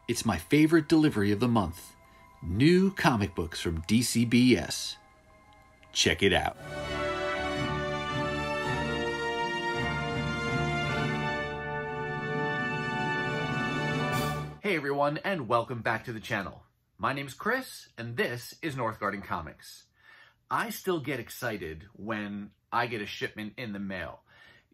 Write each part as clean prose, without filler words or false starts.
It's my favorite delivery of the month. New comic books from DCBS. Check it out. Hey everyone, and welcome back to the channel. My name's Chris, and this is Northgarden Comics. I still get excited when I get a shipment in the mail.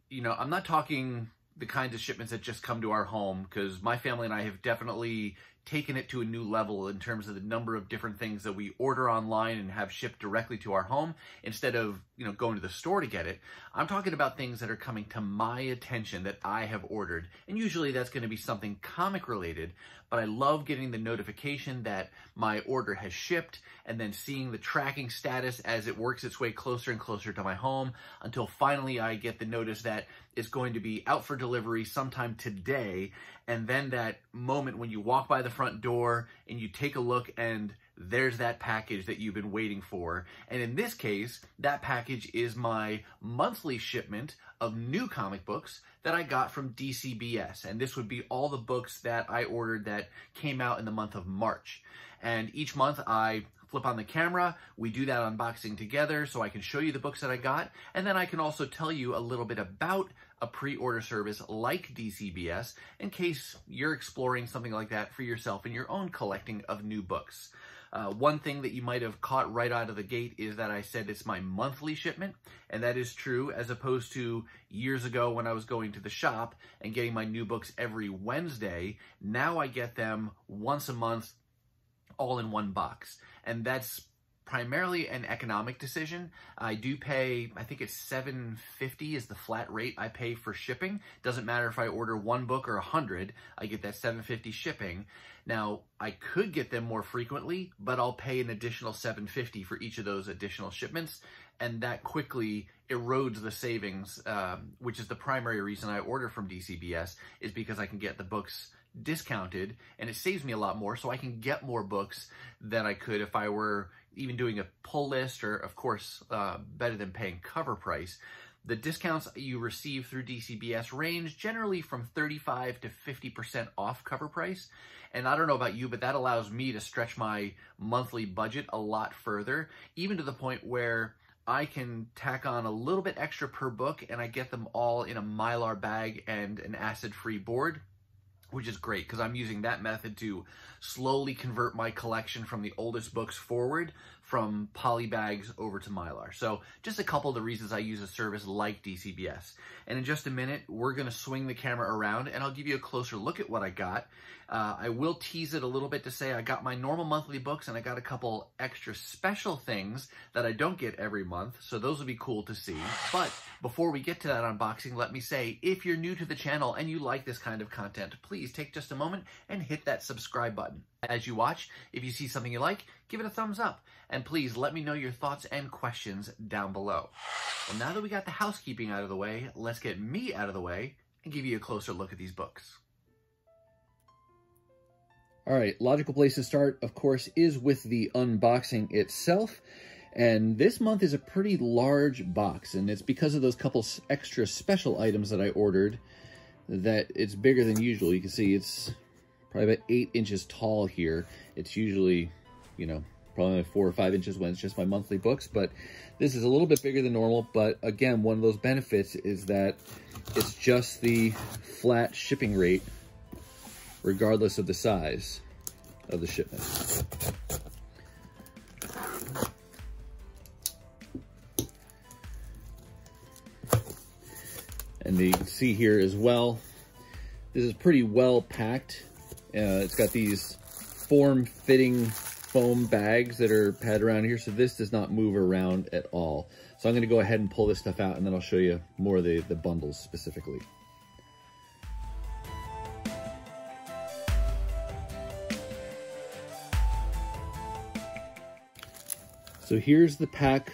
You know, I'm not talking the kinds of shipments that just come to our home, because my family and I have definitely taken it to a new level in terms of the number of different things that we order online and have shipped directly to our home instead of, going to the store to get it. I'm talking about things that are coming to my attention that I have ordered. And usually that's going to be something comic related, but I love getting the notification that my order has shipped and then seeing the tracking status as it works its way closer and closer to my home until finally I get the notice that it's going to be out for delivery sometime today. And then that moment when you walk by the front door and you take a look and there's that package that you've been waiting for. And in this case, that package is my monthly shipment of new comic books that I got from DCBS. And this would be all the books that I ordered that came out in the month of March. And each month I flip on the camera, we do that unboxing together so I can show you the books that I got, and then I can also tell you a little bit about a pre-order service like DCBS in case you're exploring something like that for yourself in your own collecting of new books. One thing that you might have caught right out of the gate is that I said it's my monthly shipment, and that is true as opposed to years ago when I was going to the shop and getting my new books every Wednesday. Now I get them once a month, all in one box. And that's primarily an economic decision. I do pay, I think it's $7.50 is the flat rate I pay for shipping. Doesn't matter if I order one book or 100, I get that $7.50 shipping. Now, I could get them more frequently, but I'll pay an additional $7.50 for each of those additional shipments, and that quickly erodes the savings, which is the primary reason I order from DCBS, is because I can get the books discounted and it saves me a lot more, so I can get more books than I could if I were even doing a pull list, or of course better than paying cover price. The discounts you receive through DCBS range generally from 35 to 50% off cover price, and I don't know about you, but that allows me to stretch my monthly budget a lot further, even to the point where I can tack on a little bit extra per book and I get them all in a Mylar bag and an acid-free board, which is great because I'm using that method to slowly convert my collection from the oldest books forward from poly bags over to Mylar. So just a couple of the reasons I use a service like DCBS. And in just a minute, we're going to swing the camera around and I'll give you a closer look at what I got. I will tease it a little bit to say I got my normal monthly books and I got a couple extra special things that I don't get every month. So those will be cool to see. But before we get to that unboxing, let me say, if you're new to the channel and you like this kind of content, please take just a moment and hit that subscribe button. As you watch, if you see something you like, give it a thumbs up. And please let me know your thoughts and questions down below. Well, now that we got the housekeeping out of the way, let's get me out of the way and give you a closer look at these books. All right, logical place to start, of course, is with the unboxing itself. And this month is a pretty large box, and it's because of those couple extra special items that I ordered that it's bigger than usual. You can see it's probably about 8 inches tall here. It's usually, probably 4 or 5 inches when it's just my monthly books, but this is a little bit bigger than normal. But again, one of those benefits is that it's just the flat shipping rate regardless of the size of the shipment. And you can see here as well, this is pretty well packed. It's got these form-fitting foam bags that are padded around here, so this does not move around at all. So I'm going to go ahead and pull this stuff out, and then I'll show you more of the bundles specifically. So here's the pack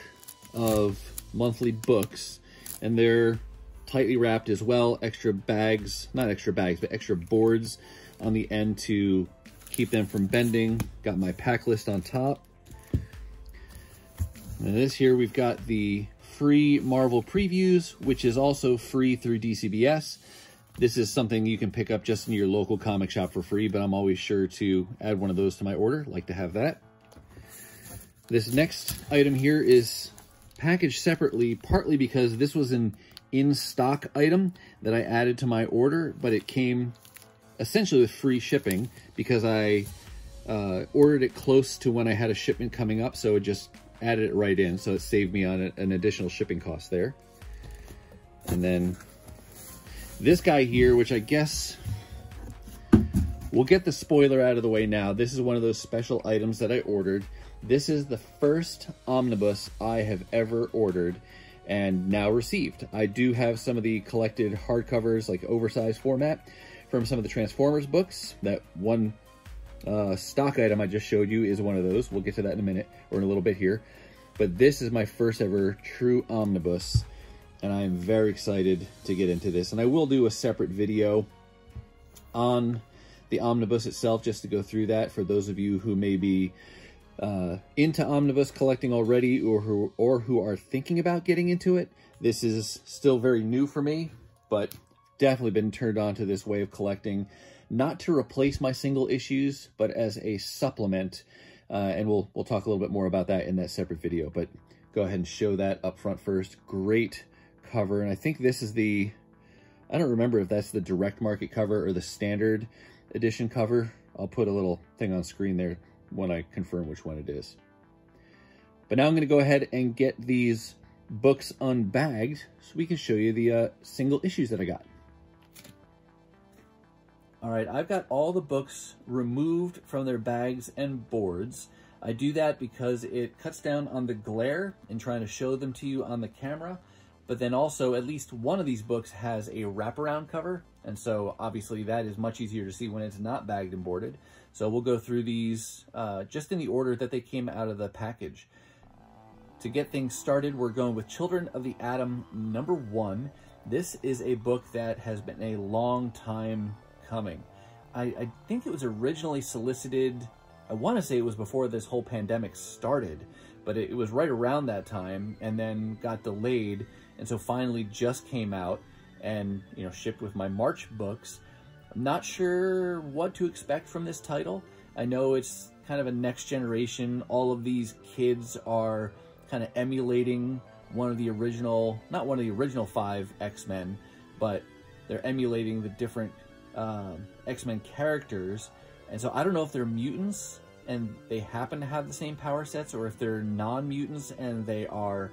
of monthly books, and they're tightly wrapped as well. Extra bags, not extra bags, but extra boards on the end to keep them from bending. Got my pack list on top. And this here, we've got the free Marvel previews, which is also free through DCBS. This is something you can pick up just in your local comic shop for free, but I'm always sure to add one of those to my order. Like to have that. This next item here is packaged separately, partly because this was an in-stock item that I added to my order, but it came essentially with free shipping because I ordered it close to when I had a shipment coming up, so it just added it right in, so it saved me on an additional shipping cost there. And then this guy here, which I guess we'll get the spoiler out of the way now. This is one of those special items that I ordered. This is the first omnibus I have ever ordered and now received. I do have some of the collected hardcovers, like oversized format, from some of the Transformers books. That one stock item I just showed you is one of those. We'll get to that in a minute, or in a little bit here. But this is my first ever true omnibus, and I'm very excited to get into this. And I will do a separate video on the omnibus itself, just to go through that for those of you who may be into omnibus collecting already, or who are thinking about getting into it. This is still very new for me, but definitely been turned on to this way of collecting, not to replace my single issues, but as a supplement. And we'll talk a little bit more about that in that separate video, but go ahead and show that up front first. Great cover. And I think this is I don't remember if that's the direct market cover or the standard edition cover. I'll put a little thing on screen there when I confirm which one it is. But now I'm going to go ahead and get these books unbagged so we can show you the single issues that I got. All right, I've got all the books removed from their bags and boards. I do that because it cuts down on the glare in trying to show them to you on the camera. But then also, at least one of these books has a wraparound cover. And so obviously that is much easier to see when it's not bagged and boarded. So we'll go through these just in the order that they came out of the package. To get things started, we're going with Children of the Atom #1. This is a book that has been a long time coming. I think it was originally solicited, I want to say it was before this whole pandemic started, but it was right around that time and then got delayed. And so finally just came out and, you know, shipped with my March books. I'm not sure what to expect from this title. I know it's kind of a next generation. All of these kids are kind of emulating one of the original, not one of the original 5 X-Men, but they're emulating the different X-Men characters. And so I don't know if they're mutants and they happen to have the same power sets, or if they're non-mutants and they are,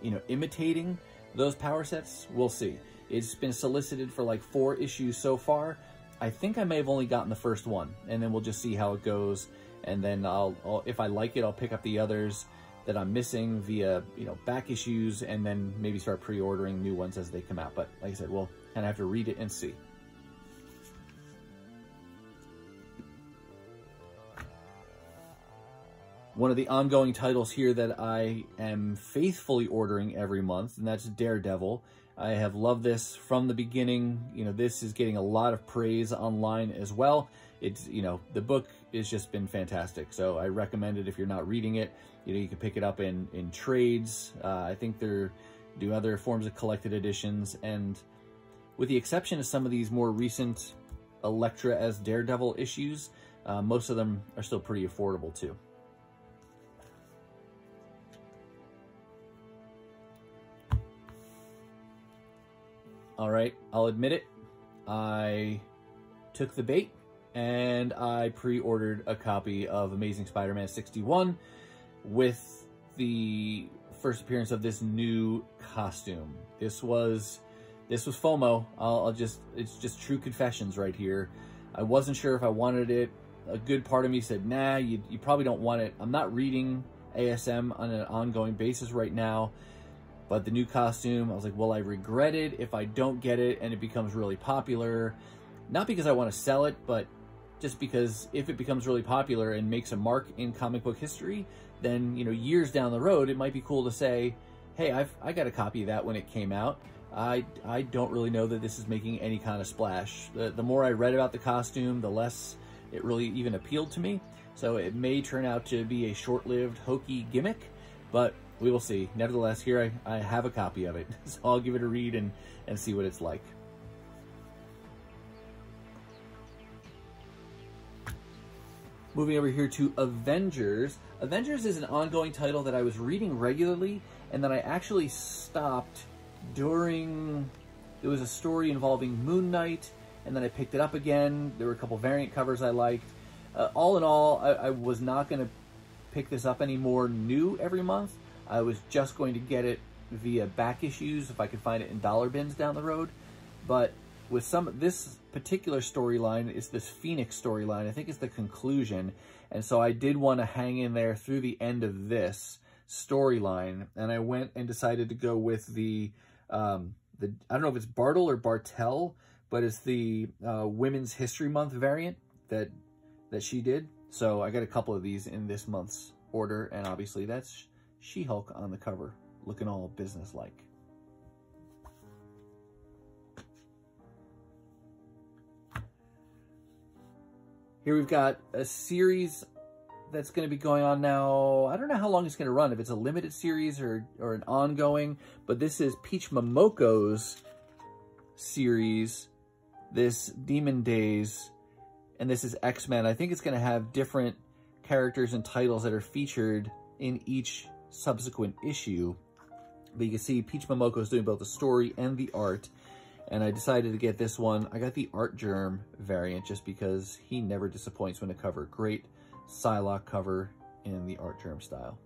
you know, imitating those power sets. We'll see. It's been solicited for like 4 issues so far. I think I may have only gotten the first one, and then we'll just see how it goes. And then I'll if I like it, I'll pick up the others that I'm missing via, you know, back issues, and then maybe start pre-ordering new ones as they come out. But like I said, we'll kind of have to read it and see. One of the ongoing titles here that I am faithfully ordering every month, and that's Daredevil. I have loved this from the beginning. You know, this is getting a lot of praise online as well. It's, you know, the book has just been fantastic. So I recommend it if you're not reading it. You know, you can pick it up in trades. I think they're do other forms of collected editions. And with the exception of some of these more recent Elektra as Daredevil issues, most of them are still pretty affordable too. All right, I'll admit it, I took the bait and I pre-ordered a copy of Amazing Spider-Man 61 with the first appearance of this new costume. This was FOMO. It's just true confessions right here. I wasn't sure if I wanted it. A good part of me said, nah, you probably don't want it. I'm not reading ASM on an ongoing basis right now. But the new costume, I was like, well, I regret it if I don't get it and it becomes really popular. Not because I want to sell it, but just because if it becomes really popular and makes a mark in comic book history, then, you know, years down the road, it might be cool to say, hey, I got a copy of that when it came out. I don't really know that this is making any kind of splash. The more I read about the costume, the less it really even appealed to me. So it may turn out to be a short-lived, hokey gimmick, but we will see. Nevertheless, here I have a copy of it, so I'll give it a read and see what it's like. Moving over here to Avengers. Avengers is an ongoing title that I was reading regularly, and then I actually stopped during... There was a story involving Moon Knight, and then I picked it up again. There were a couple variant covers I liked. All in all, I was not going to pick this up anymore new every month. I was just going to get it via back issues if I could find it in dollar bins down the road. But with this particular storyline, is this Phoenix storyline. I think it's the conclusion. And so I did want to hang in there through the end of this storyline. And I went and decided to go with the I don't know if it's Bartle or Bartel, but it's the Women's History Month variant that she did. So I got a couple of these in this month's order. And obviously that's She-Hulk on the cover, looking all business-like. Here we've got a series that's going to be going on now. I don't know how long it's going to run, if it's a limited series or an ongoing, but this is Peach Momoko's series, this Demon Days, and this is X-Men. I think it's going to have different characters and titles that are featured in each subsequent issue. But you can see Peach Momoko's doing both the story and the art. And I decided to get this one. I got the Art Germ variant just because he never disappoints when a cover. Great Psylocke cover in the Art Germ style.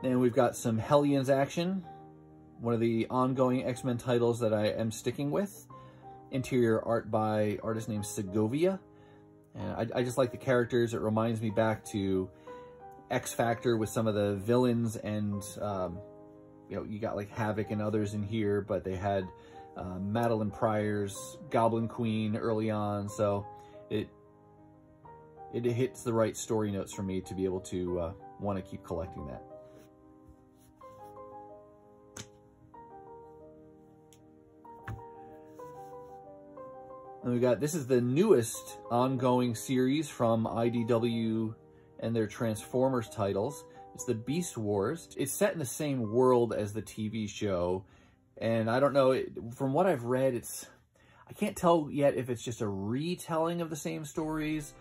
Then we've got some Hellions action. One of the ongoing X-Men titles that I am sticking with. Interior art by artist named Segovia. And I just like the characters. It reminds me back to X Factor with some of the villains, and you know, you got like Havoc and others in here, but they had Madeline Pryor's Goblin Queen early on, so it hits the right story notes for me to be able to want to keep collecting that. And we got, this is the newest ongoing series from IDW and their Transformers titles. It's the Beast Wars. It's set in the same world as the TV show. And I don't know, from what I've read, I can't tell yet if it's just a retelling of the same stories.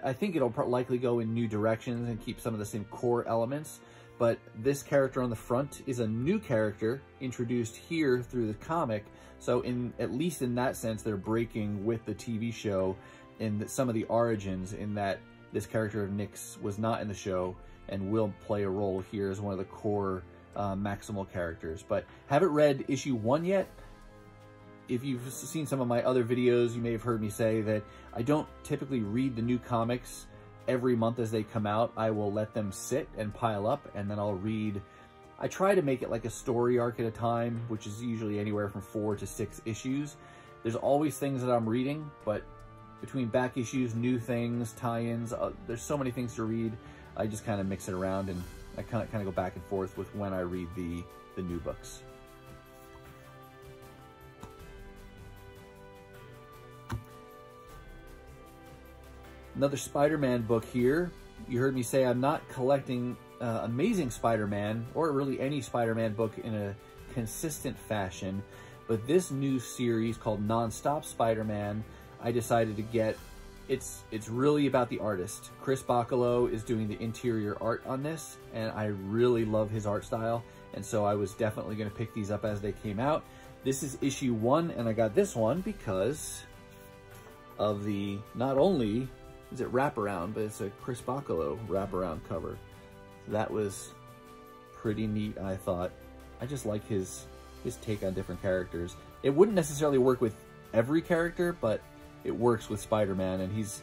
I think it'll likely go in new directions and keep some of the same core elements. But this character on the front is a new character introduced here through the comic. So at least in that sense, they're breaking with the TV show in some of the origins, in that this character of Nyx was not in the show and will play a role here as one of the core Maximal characters. But haven't read issue 1 yet. If you've seen some of my other videos, you may have heard me say that I don't typically read the new comics every month as they come out. I will let them sit and pile up, and then I'll read. I try to make it like a story arc at a time, which is usually anywhere from 4 to 6 issues. There's always things that I'm reading, but between back issues, new things, tie-ins, there's so many things to read. I just kind of mix it around, and I kind of go back and forth with when I read the new books. Another Spider-Man book here. You heard me say I'm not collecting Amazing Spider-Man, or really any Spider-Man book, in a consistent fashion. But this new series called Non-Stop Spider-Man, I decided to get. It's really about the artist. Chris Bacalo is doing the interior art on this, and I really love his art style. And so I was definitely going to pick these up as they came out. This is issue 1, and I got this one because of the, not only is it wraparound, but it's a Chris Bacalo wraparound cover. That was pretty neat, I thought. I just like his take on different characters. It wouldn't necessarily work with every character, but it works with Spider-Man, and he's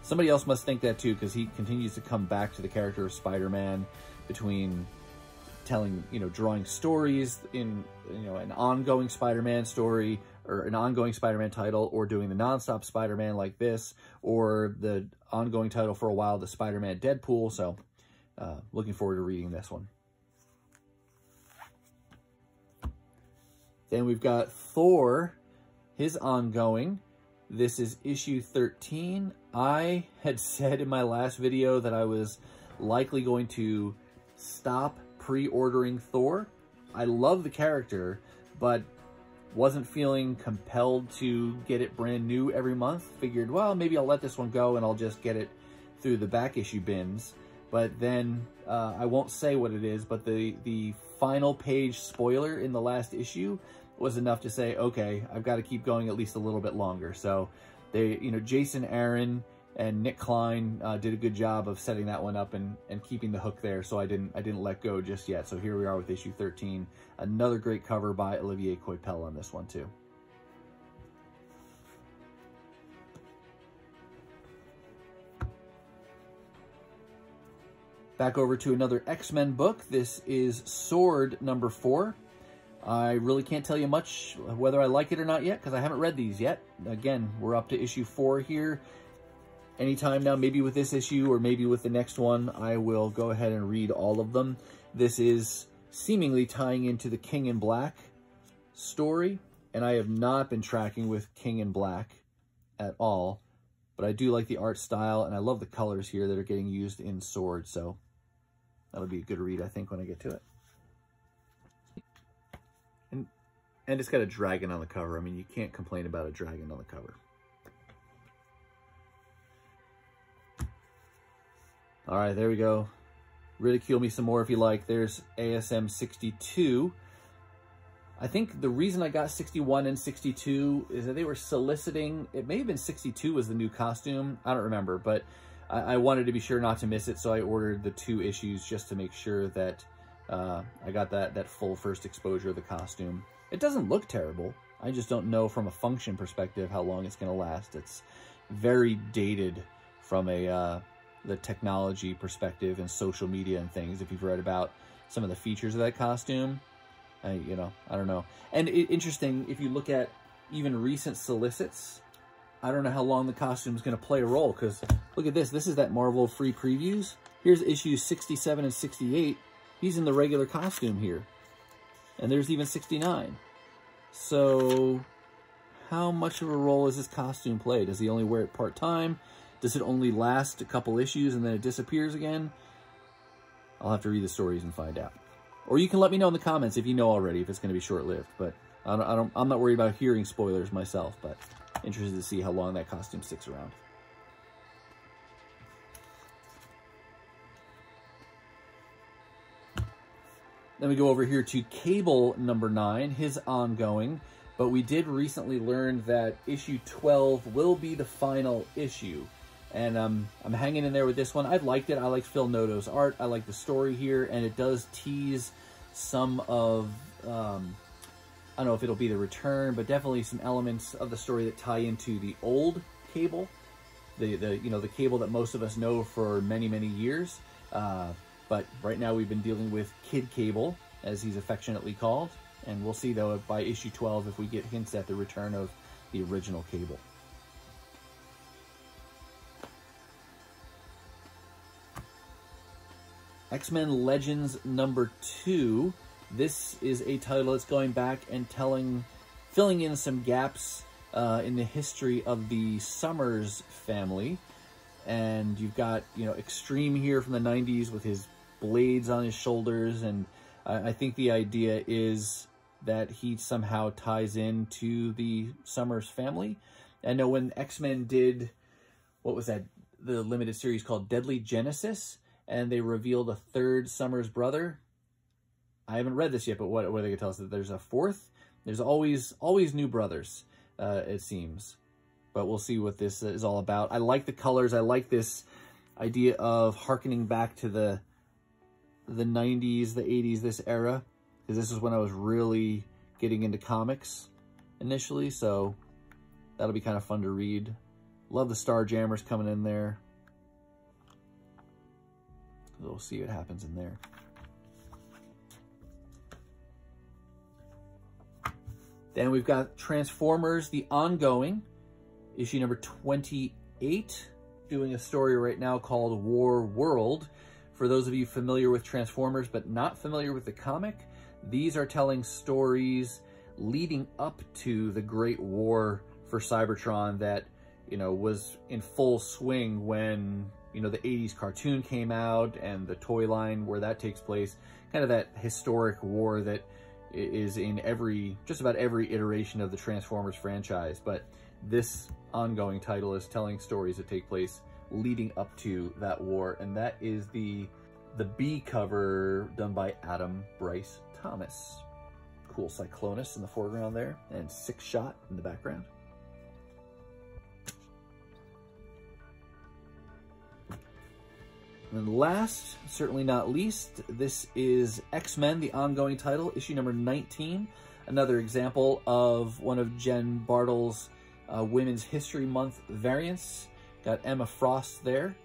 somebody else must think that too, because he continues to come back to the character of Spider-Man between telling, drawing stories in, an ongoing Spider-Man story, or an ongoing Spider-Man title, or doing the non-stop Spider-Man like this, or the ongoing title for a while, the Spider-Man Deadpool. So looking forward to reading this one. Then we've got Thor, his ongoing. This is issue 13. I had said in my last video that I was likely going to stop pre-ordering Thor. I love the character, but wasn't feeling compelled to get it brand new every month. Figured, well, maybe I'll let this one go and I'll just get it through the back issue bins. But then I won't say what it is, but the final page spoiler in the last issue was enough to say, okay, I've got to keep going at least a little bit longer. So they, you know, Jason Aaron and Nick Klein did a good job of setting that one up and keeping the hook there. So I didn't let go just yet. So here we are with issue 13. Another great cover by Olivier Coipel on this one too. Back over to another X-Men book. This is Sword number 4. I really can't tell you much whether I like it or not yet because I haven't read these yet. Again, we're up to issue 4 here. Anytime now, maybe with this issue or maybe with the next one, I will go ahead and read all of them. This is seemingly tying into the King in Black story, and I have not been tracking with King in Black at all, but I do like the art style, and I love the colors here that are getting used in Sword, so that'll be a good read, I think, when I get to it. And it's got a dragon on the cover. I mean, you can't complain about a dragon on the cover. All right, there we go. Ridicule me some more if you like. There's ASM 62. I think the reason I got 61 and 62 is that they were soliciting, it may have been 62 was the new costume. I don't remember, but I wanted to be sure not to miss it, so I ordered the 2 issues just to make sure that I got that full first exposure of the costume. It doesn't look terrible. I just don't know from a function perspective how long it's going to last. It's very dated from the technology perspective and social media and things. If you've read about some of the features of that costume, you know, I don't know. And interesting, if you look at even recent solicits, I don't know how long the costume is going to play a role, because look at this. This is that Marvel free previews. Here's issues 67 and 68. He's in the regular costume here. And there's even 69. So how much of a role is this costume play? Does he only wear it part-time? Does it only last a couple issues and then it disappears again? I'll have to read the stories and find out. Or you can let me know in the comments if you know already, if it's going to be short-lived. But I'm not worried about hearing spoilers myself, but interested to see how long that costume sticks around. Then we go over here to Cable number 9, his ongoing. But we did recently learn that issue 12 will be the final issue. And I'm hanging in there with this one. I liked it. I like Phil Noto's art. I like the story here. And it does tease some of, I don't know if it'll be the return, but definitely some elements of the story that tie into the old Cable. The Cable that most of us know for many, many years. But right now we've been dealing with Kid Cable, as he's affectionately called. And we'll see, though, by issue 12 if we get hints at the return of the original Cable. X-Men Legends number 2. This is a title that's going back and filling in some gaps in the history of the Summers family. And you've got, Extreme here from the 90s with his blades on his shoulders. And I think the idea is that he somehow ties into the Summers family. I know when X-Men did, what was that, the limited series called Deadly Genesis, and they revealed a 3rd Summers brother. I haven't read this yet, but what are they going to tell us? That there's a 4th? There's always new brothers, it seems. But we'll see what this is all about. I like the colors. I like this idea of hearkening back to the 90s, the 80s, this era. Because this is when I was really getting into comics initially. So that'll be kind of fun to read. Love the Starjammers coming in there. We'll see what happens in there. Then we've got Transformers, the ongoing. Issue number 28, doing a story right now called War World. For those of you familiar with Transformers but not familiar with the comic, these are telling stories leading up to the Great War for Cybertron that, was in full swing when, the 80s cartoon came out and the toy line where that takes place. Kind of that historic war that, is in just about every iteration of the Transformers franchise, but this ongoing title is telling stories that take place leading up to that war, and that is the B cover done by Adam Bryce Thomas. Cool Cyclonus in the foreground there, and Six Shot in the background. And last, certainly not least, this is X-Men, the ongoing title, issue number 19. Another example of one of Jen Bartle's Women's History Month variants. Got Emma Frost there.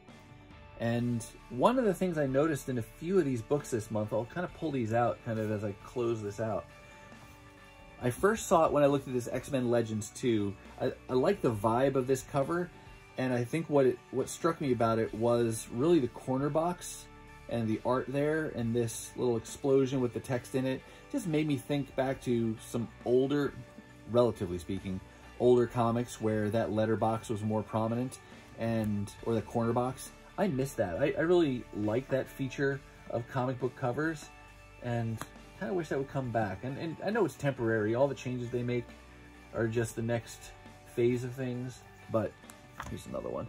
And one of the things I noticed in a few of these books this month, I'll kind of pull these out kind of as I close this out. I first saw it when I looked at this X-Men Legends 2. I like the vibe of this cover, and I think what struck me about it was really the corner box and the art there, and this little explosion with the text in it just made me think back to some older, relatively speaking, older comics where that letterbox was more prominent, or the corner box. I miss that. I really like that feature of comic book covers, and kind of wish that would come back. And I know it's temporary. All the changes they make are just the next phase of things, but here's another one.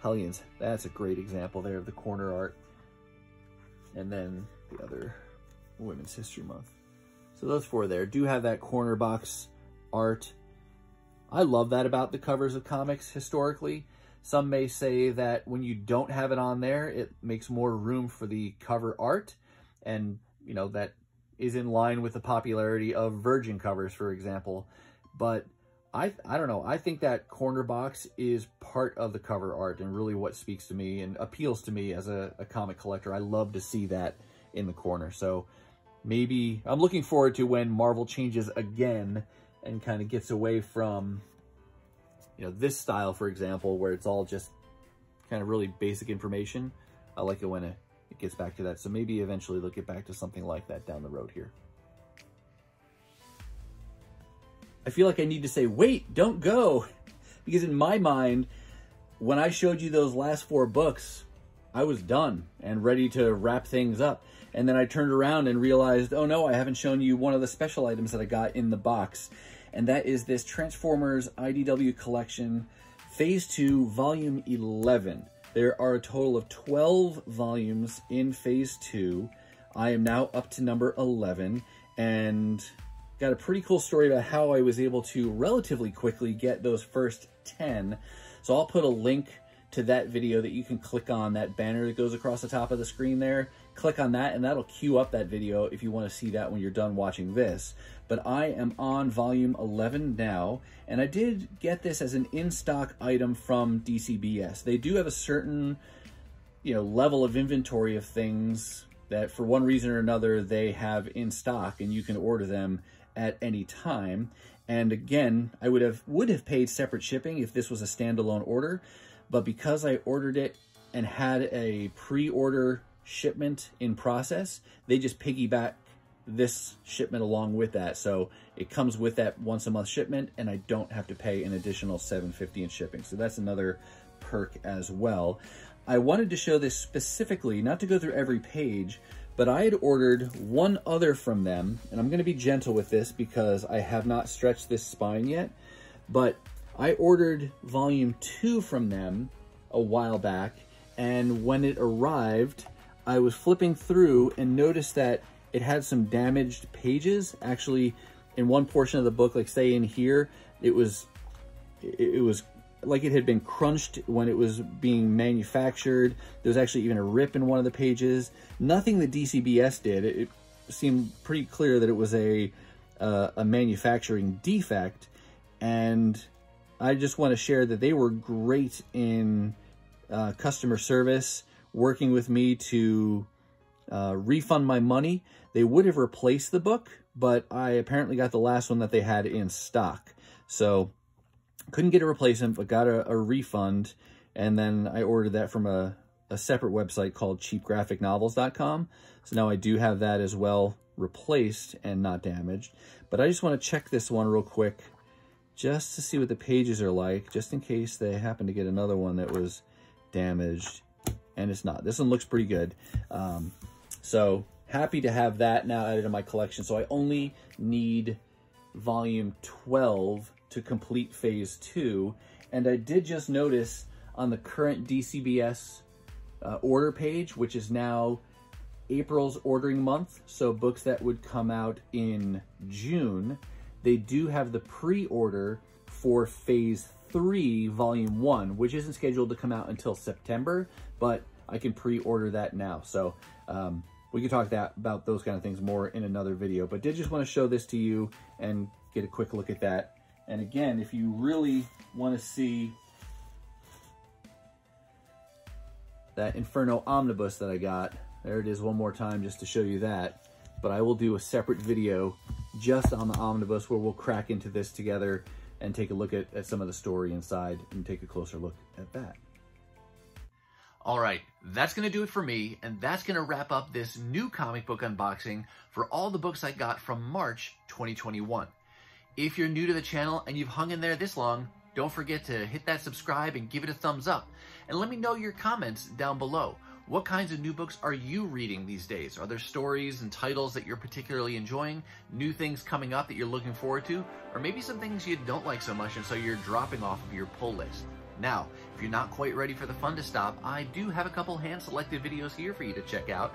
Hellions. That's a great example there of the corner art. And then the other Women's History Month. So those four there do have that corner box art. I love that about the covers of comics historically. Some may say that when you don't have it on there, it makes more room for the cover art. And, you know, that is in line with the popularity of Virgin covers, for example. But I don't know. I think that corner box is part of the cover art and really what speaks to me and appeals to me as a comic collector. I love to see that in the corner. So maybe I'm looking forward to when Marvel changes again and kind of gets away from, you know, this style, for example, where it's all just kind of really basic information. I like it when it gets back to that. So maybe eventually they'll get back to something like that down the road here. I feel like I need to say, wait, don't go. Because in my mind, when I showed you those last four books, I was done and ready to wrap things up. And then I turned around and realized, oh no, I haven't shown you one of the special items that I got in the box. And that is this Transformers IDW collection, Phase 2, Volume 11. There are a total of 12 volumes in Phase 2. I am now up to number 11, and got a pretty cool story about how I was able to relatively quickly get those first 10. So I'll put a link to that video that you can click on, that banner that goes across the top of the screen there. Click on that and that'll queue up that video if you want to see that when you're done watching this. But I am on volume 11 now, and I did get this as an in-stock item from DCBS. They do have a certain, you know, level of inventory of things that for one reason or another they have in stock, and you can order them at any time. And again, I would have paid separate shipping if this was a standalone order, but because I ordered it and had a pre-order shipment in process, they just piggyback this shipment along with that. So it comes with that once a month shipment, and I don't have to pay an additional $7.50 in shipping. So that's another perk as well. I wanted to show this specifically, not to go through every page, but I had ordered one other from them, and I'm going to be gentle with this because I have not stretched this spine yet, but I ordered volume 2 from them a while back, and when it arrived, I was flipping through and noticed that it had some damaged pages. Actually, in one portion of the book, like say in here, it was like it had been crunched when it was being manufactured. There was actually even a rip in one of the pages. Nothing that DCBS did. It seemed pretty clear that it was a manufacturing defect. And I just want to share that they were great in customer service, working with me to refund my money. They would have replaced the book, but I apparently got the last one that they had in stock. So couldn't get a replacement, but got a refund. And then I ordered that from a separate website called cheapgraphicnovels.com. So now I do have that as well replaced and not damaged. But I just want to check this one real quick just to see what the pages are like, just in case they happen to get another one that was damaged. And it's not. This one looks pretty good. So happy to have that now added to my collection. So I only need volume 12 to complete phase 2. And I did just notice on the current DCBS order page, which is now April's ordering month, so books that would come out in June, they do have the pre-order for phase 3 volume 1, which isn't scheduled to come out until September, but I can pre-order that now. So we can talk about those kind of things more in another video, but did just want to show this to you and get a quick look at that. And again, if you really want to see that Inferno Omnibus that I got, there it is one more time just to show you that. But I will do a separate video just on the Omnibus where we'll crack into this together and take a look at some of the story inside and take a closer look at that. All right, that's going to do it for me, and that's going to wrap up this new comic book unboxing for all the books I got from March 2021. If you're new to the channel and you've hung in there this long, don't forget to hit that subscribe and give it a thumbs up. And let me know your comments down below. What kinds of new books are you reading these days? Are there stories and titles that you're particularly enjoying? New things coming up that you're looking forward to? Or maybe some things you don't like so much and so you're dropping off of your pull list? Now, if you're not quite ready for the fun to stop, I do have a couple hand-selected videos here for you to check out.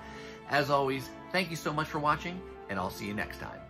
As always, thank you so much for watching, and I'll see you next time.